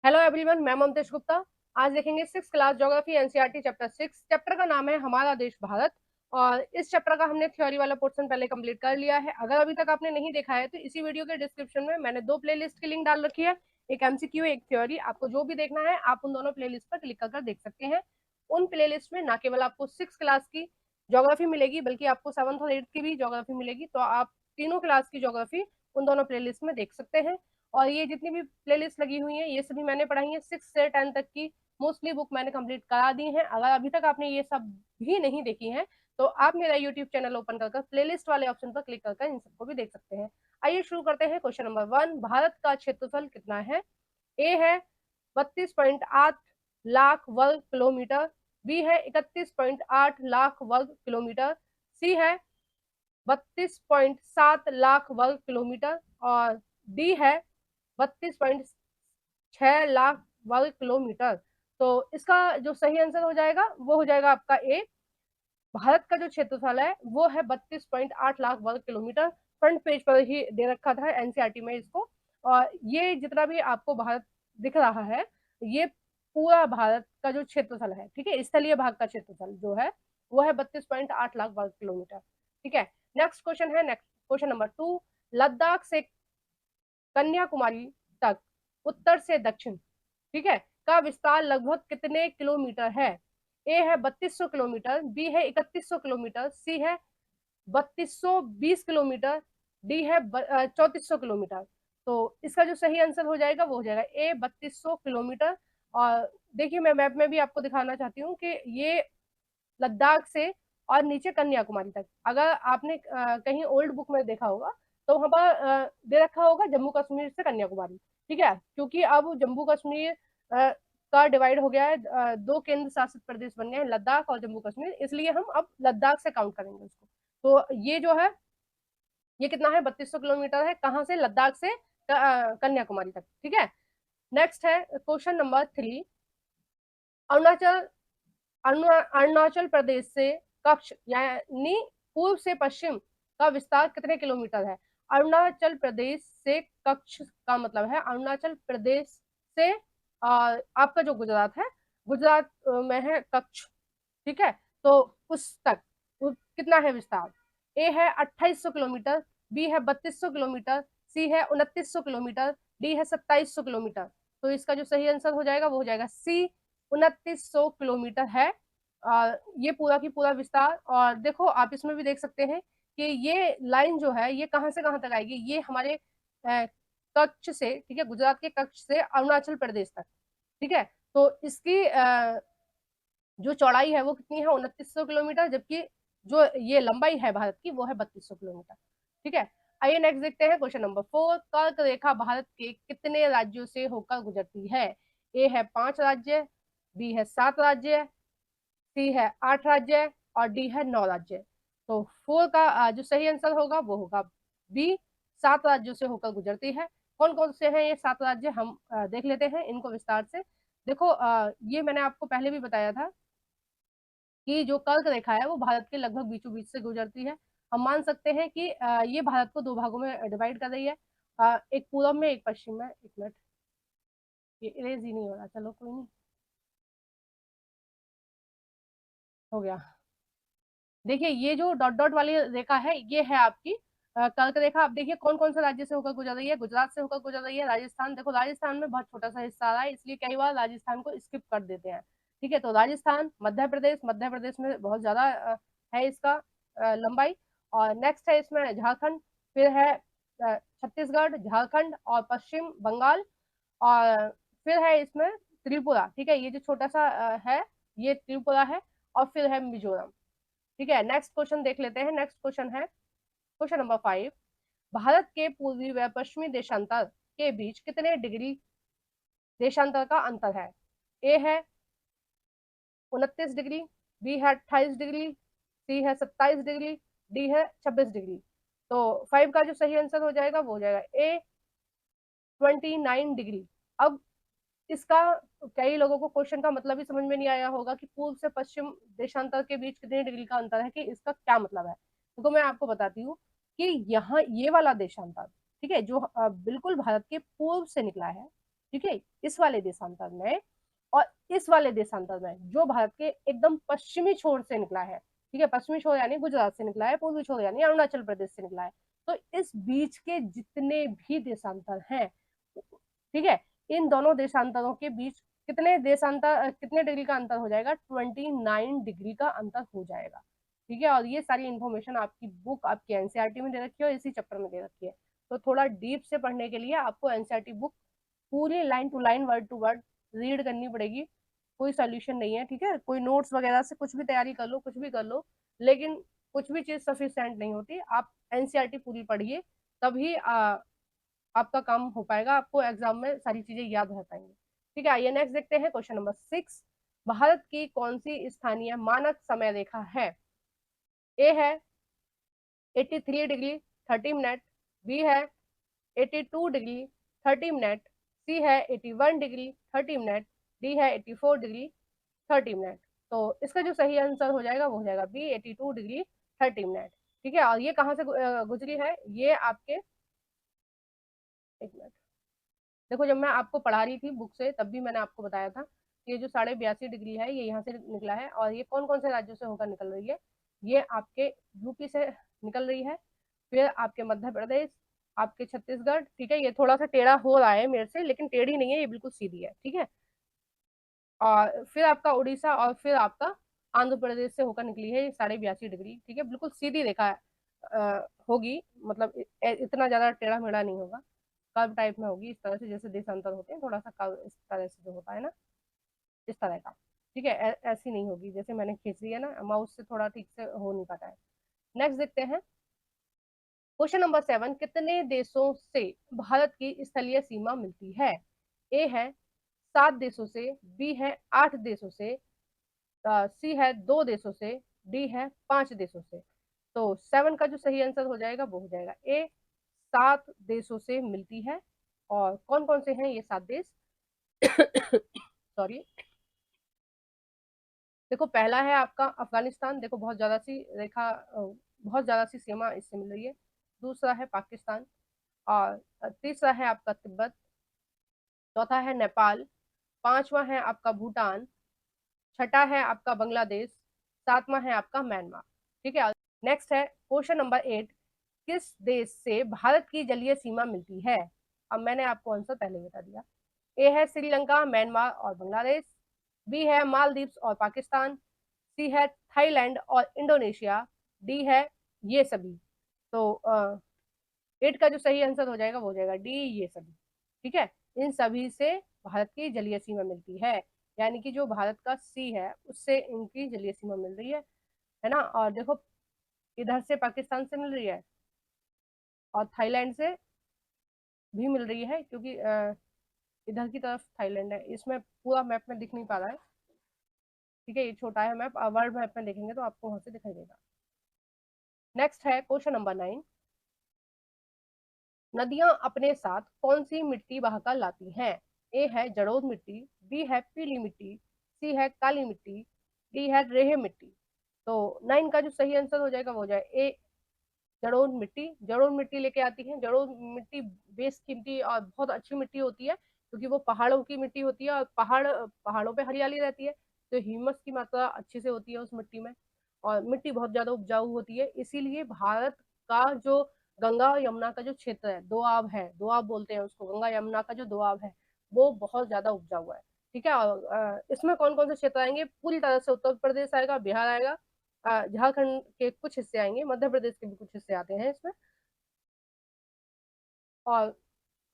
Hello everyone, मैं ममतेश गुप्ता। आज देखेंगे 6 class geography NCERT chapter 6। Chapter का नाम है हमारा देश भारत। और इस चैप्टर का हमने थ्योरी वाला पोर्शन पहले कंप्लीट कर लिया है। अगर अभी तक आपने नहीं देखा है तो इसी वीडियो के डिस्क्रिप्शन में मैंने 2 प्लेलिस्ट की लिंक डाल रखी है, एक एमसीक्यू एक थ्योरी। आपको जो भी देखना है आप उन दोनों प्लेलिस्ट पर क्लिक कर देख सकते हैं। उन प्लेलिस्ट में न केवल आपको 6 क्लास की ज्योग्राफी मिलेगी बल्कि आपको 7th और 8th की भी ज्योग्राफी मिलेगी। तो आप तीनों क्लास की ज्योग्राफी उन दोनों प्लेलिस्ट में देख सकते हैं। और ये जितनी भी प्लेलिस्ट लगी हुई है ये सभी मैंने पढ़ाई है 6 से 10 तक की। मोस्टली बुक मैंने कंप्लीट करा दी है। अगर अभी तक आपने ये सब भी नहीं देखी है तो आप मेरा यूट्यूब चैनल ओपन कर प्लेलिस्ट वाले ऑप्शन पर क्लिक कर इन सबको भी देख सकते हैं। आइए शुरू करते हैं। क्वेश्चन नंबर 1, भारत का क्षेत्रफल कितना है? ए है 32.8 लाख वर्ग किलोमीटर, बी है 31.8 लाख वर्ग किलोमीटर, सी है 32.7 लाख वर्ग किलोमीटर और डी है 32.6 लाख वर्ग किलोमीटर। तो इसका जो सही आंसर हो जाएगा वो हो जाएगा आपका ए। भारत का जो क्षेत्रफल है वो है 32.8 लाख वर्ग किलोमीटर। फ्रंट पेज पर ही दे रखा था एनसीईआरटी में इसको। और ये जितना भी आपको भारत दिख रहा है ये पूरा भारत का जो क्षेत्रफल है, ठीक है, स्थलीय भाग का क्षेत्रफल जो है वो है 32.8 लाख वर्ग किलोमीटर। ठीक है, नेक्स्ट क्वेश्चन है। नेक्स्ट क्वेश्चन नंबर 2, लद्दाख से कन्याकुमारी तक उत्तर से दक्षिण, ठीक है, का विस्तार लगभग कितने किलोमीटर है? ए है 3200 किलोमीटर, बी है 3100 किलोमीटर, सी है 3220 किलोमीटर, डी है 3400 किलोमीटर। तो इसका जो सही आंसर हो जाएगा वो हो जाएगा ए 3200 किलोमीटर। और देखिए मैं मैप में भी आपको दिखाना चाहती हूँ कि ये लद्दाख से और नीचे कन्याकुमारी तक। अगर आपने कहीं ओल्ड बुक में देखा होगा तो वहां पर दे रखा होगा जम्मू कश्मीर से कन्याकुमारी। ठीक है, क्योंकि अब जम्मू कश्मीर का डिवाइड हो गया है, 2 केंद्र शासित प्रदेश बन गए हैं, लद्दाख और जम्मू कश्मीर, इसलिए हम अब लद्दाख से काउंट करेंगे उसको। तो ये जो है ये कितना है, 3200 किलोमीटर है। कहाँ से? लद्दाख से कन्याकुमारी तक। ठीक है, नेक्स्ट है क्वेश्चन नंबर 3, अरुणाचल अरुणाचल प्रदेश से कच्छ यानी पूर्व से पश्चिम का विस्तार कितने किलोमीटर है? अरुणाचल प्रदेश से कच्छ का मतलब है अरुणाचल प्रदेश से आपका जो गुजरात है, गुजरात में है कच्छ। ठीक है, तो उस तक कितना है विस्तार? ए है 2800 किलोमीटर, बी है 3200 किलोमीटर, सी है 2900 किलोमीटर, डी है 2700 किलोमीटर। तो इसका जो सही आंसर हो जाएगा वो हो जाएगा सी, 2900 किलोमीटर है ये पूरा की पूरा विस्तार। और देखो आप इसमें भी देख सकते हैं कि ये लाइन जो है ये कहाँ से कहाँ तक आएगी। ये हमारे कच्छ से, ठीक है, गुजरात के कच्छ से अरुणाचल प्रदेश तक। ठीक है, तो इसकी जो चौड़ाई है वो कितनी है, 2900 किलोमीटर, जबकि जो ये लंबाई है भारत की वो है 3200 किलोमीटर। ठीक है, आइए नेक्स्ट देखते हैं। क्वेश्चन नंबर 4, कर्क रेखा भारत के कितने राज्यों से होकर गुजरती है? ए है 5 राज्य, बी है 7 राज्य, सी है 8 राज्य और डी है 9 राज्य। तो 4 का जो सही आंसर होगा वो होगा बी, 7 राज्यों से होकर गुजरती है। कौन कौन से हैं ये 7 राज्य, हम देख लेते हैं इनको विस्तार से। देखो ये मैंने आपको पहले भी बताया था कि जो कर्क रेखा है वो भारत के लगभग बीचों बीच से गुजरती है। हम मान सकते हैं कि ये भारत को 2 भागों में डिवाइड कर रही है, एक पूर्व में एक पश्चिम में। एक मिनट, ये इरेज ही नहीं हो रहा, चलो कोई नहीं, हो गया। देखिए ये जो डॉट डॉट वाली रेखा है ये है आपकी कर्क रेखा। आप देखिए कौन कौन से राज्य से होकर गुजर रही है। गुजरात से होकर गुजर रही है, राजस्थान, देखो राजस्थान में बहुत छोटा सा हिस्सा आ रहा है इसलिए कई बार राजस्थान को स्किप कर देते हैं। ठीक है, तो राजस्थान, मध्य प्रदेश में बहुत ज्यादा है इसका लंबाई। और नेक्स्ट है इसमें झारखंड, फिर है छत्तीसगढ़, झारखंड और पश्चिम बंगाल, और फिर है इसमें त्रिपुरा। ठीक है, ये जो छोटा सा है ये त्रिपुरा है, और फिर है मिजोरम। ठीक है, नेक्स्ट क्वेश्चन देख लेते हैं। नेक्स्ट क्वेश्चन है क्वेश्चन नंबर 5, भारत के पूर्वी व पश्चिमी देशांतर के बीच कितने डिग्री देशांतर का अंतर है? ए है 29 डिग्री, बी है 28 डिग्री, सी है 27 डिग्री, डी है 26 डिग्री। तो 5 का जो सही आंसर हो जाएगा वो हो जाएगा ए 29 डिग्री। अब इसका कई लोगों को क्वेश्चन का मतलब ही समझ में नहीं आया होगा कि पूर्व से पश्चिम देशांतर के बीच कितने डिग्री का अंतर है, कि इसका क्या मतलब है। तो मैं आपको बताती हूँ कि यहाँ ये वाला देशांतर, ठीक है, जो बिल्कुल भारत के पूर्व से निकला है, ठीक है, इस वाले देशांतर में और इस वाले देशांतर में जो भारत के एकदम पश्चिमी छोर से निकला है, ठीक है, पश्चिमी छोर यानी गुजरात से निकला है, पूर्वी छोर यानी अरुणाचल प्रदेश से निकला है, तो इस बीच के जितने भी देशांतर हैं, ठीक है, इन दोनों देशांतरों के बीच कितने डिग्री का अंतर हो जाएगा, 29 डिग्री का अंतर हो जाएगा। ठीक है, और ये सारी इन्फॉर्मेशन आपकी बुक आपकी एनसीईआरटी में दे रखी है और इसी चैप्टर में दे रखी है। तो थोड़ा डीप से पढ़ने के लिए आपको एनसीईआरटी बुक पूरी line to line word to word read करनी पड़ेगी। कोई सोल्यूशन नहीं है, ठीक है, कोई नोट्स वगैरह से कुछ भी तैयारी कर लो, कुछ भी कर लो, लेकिन कुछ भी चीज सफिशिएंट नहीं होती। आप एनसीईआरटी पूरी पढ़िए, तभी आपका काम हो पाएगा, आपको एग्जाम में सारी चीजें याद रह पाएंगी। ठीक है, आइए नेक्स्ट देखते हैं क्वेश्चन नंबर 6। भारत की कौन सी स्थानीय मानक समय रेखा है? ए है 83 डिग्री 30 मिनट, बी है 82 डिग्री 30 मिनट, सी है 81 डिग्री 30 मिनट, डी है 84 डिग्री 30 मिनट। तो इसका जो सही आंसर हो जाएगा वो हो जाएगा बी 82 डिग्री 30 मिनट। ठीक है, और ये कहाँ से गुजरी है? ये आपके, एक मिनट, देखो जब मैं आपको पढ़ा रही थी बुक से तब भी मैंने आपको बताया था कि ये जो 82.5 डिग्री है ये यहाँ से निकला है, और ये कौन कौन से राज्यों से होकर निकल रही है? ये आपके यूपी से निकल रही है, फिर आपके मध्य प्रदेश, आपके छत्तीसगढ़, ठीक है, ये थोड़ा सा टेढ़ा हो रहा है मेरे से, लेकिन टेढ़ी नहीं है, ये बिल्कुल सीधी है। ठीक है, और फिर आपका उड़ीसा, और फिर आपका आंध्र प्रदेश से होकर निकली है ये 82.5 डिग्री। ठीक है, बिल्कुल सीधी रेखा होगी, मतलब इतना ज्यादा टेढ़ा मेढ़ा नहीं होगा, कर्व टाइप में होगी, इस तरह से जैसे देशांतर होते हैं थोड़ा सा कर्व इस तरह से जो होता है ना, इस तरह का। ठीक है, ऐसी नहीं होगी जैसे मैंने खींच ली है ना, माउस से थोड़ा ठीक से हो नहीं पाता है। नेक्स्ट देखते हैं क्वेश्चन नंबर 7। कितने देशों से भारत की स्थलीय सीमा मिलती है? ए है 7 देशों से, बी है 8 देशों से, सी है 2 देशों से, डी है 5 देशों से। तो 7 का जो सही आंसर हो जाएगा वो हो जाएगा ए, 7 देशों से मिलती है। और कौन कौन से हैं ये 7 देश? सॉरी, देखो पहला है आपका अफगानिस्तान, देखो बहुत ज्यादा सी रेखा, बहुत ज्यादा सी सीमा इससे मिल रही है। दूसरा है पाकिस्तान, और तीसरा है आपका तिब्बत, चौथा है नेपाल, पांचवा है आपका भूटान, छठा है आपका बांग्लादेश, सातवां है आपका म्यांमार। ठीक है, नेक्स्ट है क्वेश्चन नंबर 8। किस देश से भारत की जलीय सीमा मिलती है? अब मैंने आपको आंसर पहले बता दिया। ए है श्रीलंका, म्यांमार और बांग्लादेश, बी है मालदीव्स और पाकिस्तान, सी है थाईलैंड और इंडोनेशिया, डी है ये सभी। तो 8 का जो सही आंसर हो जाएगा वो हो जाएगा डी, ये सभी। ठीक है, इन सभी से भारत की जलीय सीमा मिलती है, यानी कि जो भारत का सी है उससे इनकी जलीय सीमा मिल रही है ना। और देखो इधर से पाकिस्तान से मिल रही है और थाईलैंड से भी मिल रही है, क्योंकि इधर की तरफ थाईलैंड है, इसमें पूरा मैप में दिख नहीं पा रहा है। ठीक है, ये छोटा है मैप, वर्ल्ड मैप में देखेंगे तो आपको वहां से दिखाई देगा। नेक्स्ट है क्वेश्चन नंबर 9। नदियां अपने साथ कौन सी मिट्टी बहाकर लाती हैं? ए है जलोढ़ मिट्टी, बी है पीली मिट्टी, सी है काली मिट्टी, डी है रेह मिट्टी। तो 9 का जो सही आंसर हो जाएगा वो हो जाएगा ए, जलोढ़ मिट्टी। जलोढ़ मिट्टी लेके आती है, जलोढ़ मिट्टी बेशकीमती और बहुत अच्छी मिट्टी होती है, क्योंकि वो पहाड़ों की मिट्टी होती है, और पहाड़ों पे हरियाली रहती है, तो ह्यूमस की मात्रा अच्छे से होती है उस मिट्टी में, और मिट्टी बहुत ज्यादा उपजाऊ होती है। इसीलिए भारत का जो गंगा यमुना का जो क्षेत्र है, दोआब है, दोआब बोलते हैं उसको, गंगा यमुना का जो दोआब है वो बहुत ज्यादा उपजाऊ है। ठीक है, और इसमें कौन कौन से क्षेत्र आएंगे? पूरी तरह से उत्तर प्रदेश आएगा, बिहार आएगा, झारखंड के कुछ हिस्से आएंगे, मध्य प्रदेश के भी कुछ हिस्से आते हैं इसमें, और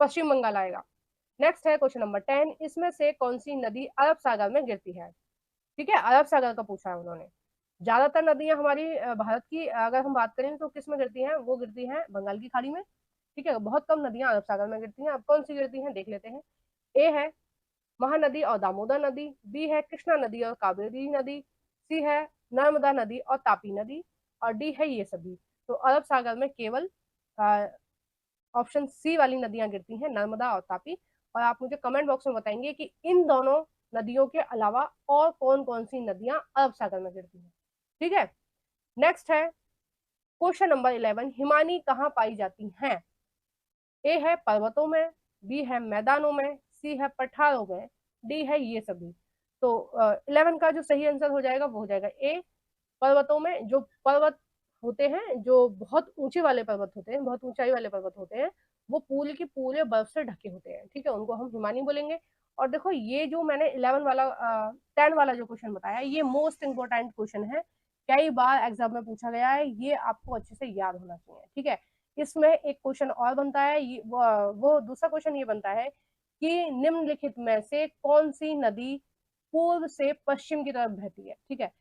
पश्चिम बंगाल आएगा। नेक्स्ट है क्वेश्चन नंबर 10। इसमें से कौन सी नदी अरब सागर में गिरती है? ठीक है, अरब सागर का पूछा है उन्होंने। ज्यादातर नदियां हमारी भारत की अगर हम बात करें तो किस में गिरती हैं? वो गिरती हैं बंगाल की खाड़ी में। ठीक है, बहुत कम नदियां अरब सागर में गिरती हैं। अब कौन सी गिरती हैं देख लेते हैं। ए है महानदी और दामोदर नदी, बी है कृष्णा नदी और कावेरी नदी, सी है नर्मदा नदी और तापी नदी, और डी है ये सभी। तो अरब सागर में केवल ऑप्शन सी वाली नदियां गिरती हैं, नर्मदा और तापी। और आप मुझे कमेंट बॉक्स में बताएंगे कि इन दोनों नदियों के अलावा और कौन कौन सी नदियां अरब सागर में गिरती हैं। ठीक है, नेक्स्ट है क्वेश्चन नंबर 11। हिमानी कहाँ पाई जाती हैं? ए है पर्वतों में, बी है मैदानों में, सी है पठारों में, डी है ये सभी। तो 11 का जो सही आंसर हो जाएगा वो हो जाएगा ए, पर्वतों में। जो पर्वत होते हैं, जो बहुत ऊंचे वाले पर्वत होते हैं, बहुत ऊंचाई वाले पर्वत होते हैं, वो पूरे के पूरे बर्फ से ढके होते हैं, ठीक है, उनको हम हिमानी बोलेंगे। और देखो ये जो मैंने 11 वाला 10 वाला जो क्वेश्चन बताया, ये मोस्ट इंपोर्टेंट क्वेश्चन है, कई बार एग्जाम में पूछा गया है, ये आपको अच्छे से याद होना चाहिए, ठीक है। इसमें एक क्वेश्चन और बनता है, वो दूसरा क्वेश्चन ये बनता है कि निम्नलिखित में से कौन सी नदी पूर्व से पश्चिम की तरफ बहती है, ठीक है।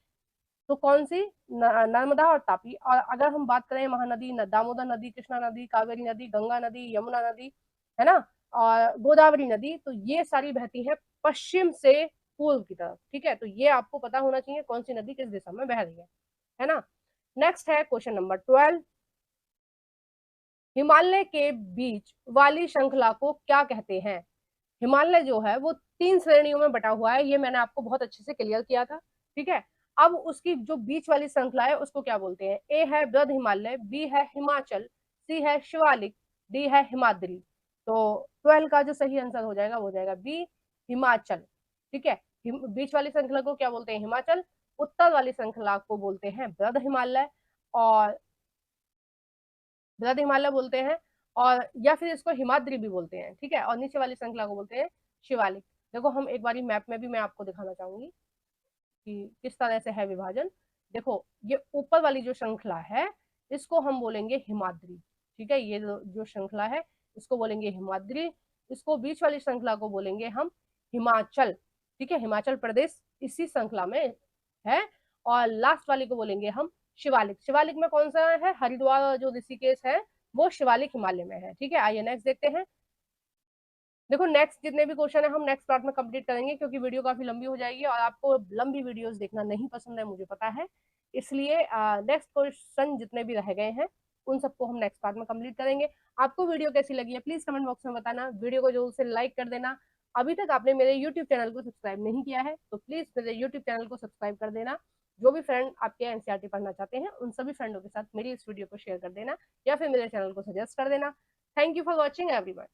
तो कौन सी, नर्मदा और तापी। और अगर हम बात करें महानदी, दामोदर नदी, कृष्णा नदी, कावेरी नदी, गंगा नदी, यमुना नदी, है ना, और गोदावरी नदी, तो ये सारी बहती है पश्चिम से पूर्व की तरफ, ठीक है। तो ये आपको पता होना चाहिए कौन सी नदी किस दिशा में बह रही है ना। नेक्स्ट है क्वेश्चन नंबर 12। हिमालय के बीच वाली श्रृंखला को क्या कहते हैं। हिमालय जो है वो 3 श्रेणियों में बटा हुआ है, ये मैंने आपको बहुत अच्छे से क्लियर किया था, ठीक है। अब उसकी जो बीच वाली श्रृंखला है उसको क्या बोलते हैं। ए है बृहद हिमालय, बी है हिमाचल, सी है शिवालिक, डी है हिमाद्री। तो 12 का जो सही आंसर हो जाएगा वो हो जाएगा बी, हिमाचल, ठीक है। बीच वाली श्रृंखला को क्या बोलते हैं, हिमाचल। उत्तर वाली श्रृंखला को बोलते हैं बृहद हिमालय, और बृहद हिमालय बोलते हैं, और या फिर इसको हिमाद्री भी बोलते हैं, ठीक है। और नीचे वाली श्रृंखला को बोलते हैं शिवालिक। देखो हम एक बारी मैप में भी मैं आपको दिखाना चाहूंगी कि किस तरह से है विभाजन। देखो ये ऊपर वाली जो श्रृंखला है इसको हम बोलेंगे हिमाद्री, ठीक है। ये जो श्रृंखला है इसको बोलेंगे हिमाद्री। इसको बीच वाली श्रृंखला को बोलेंगे हम हिमाचल, ठीक है, हिमाचल प्रदेश इसी श्रृंखला में है। और लास्ट वाली को बोलेंगे हम शिवालिक। शिवालिक में कौन सा है, हरिद्वार जो ऋषिकेश है वो शिवालिक हिमालय में है, ठीक है। आइए नेक्स्ट देखते हैं। देखो नेक्स्ट जितने भी क्वेश्चन है हम नेक्स्ट पार्ट में कंप्लीट करेंगे, क्योंकि वीडियो काफी लंबी हो जाएगी और आपको लंबी वीडियोस देखना नहीं पसंद है, मुझे पता है। इसलिए नेक्स्ट क्वेश्चन जितने भी रह गए हैं उन सबको हम नेक्स्ट पार्ट में कंप्लीट करेंगे। आपको वीडियो कैसी लगी है प्लीज कमेंट बॉक्स में बताना, वीडियो को जरूर से लाइक कर देना। अभी तक आपने मेरे यूट्यूब चैनल को सब्सक्राइब नहीं किया है तो प्लीज मेरे यूट्यूब चैनल को सब्सक्राइब कर देना। जो भी फ्रेंड आपके एनसीईआरटी पढ़ना चाहते हैं उन सभी फ्रेंडों के साथ मेरी इस वीडियो को शेयर कर देना, या फिर मेरे चैनल को सजेस्ट कर देना। Thank you for watching everyone.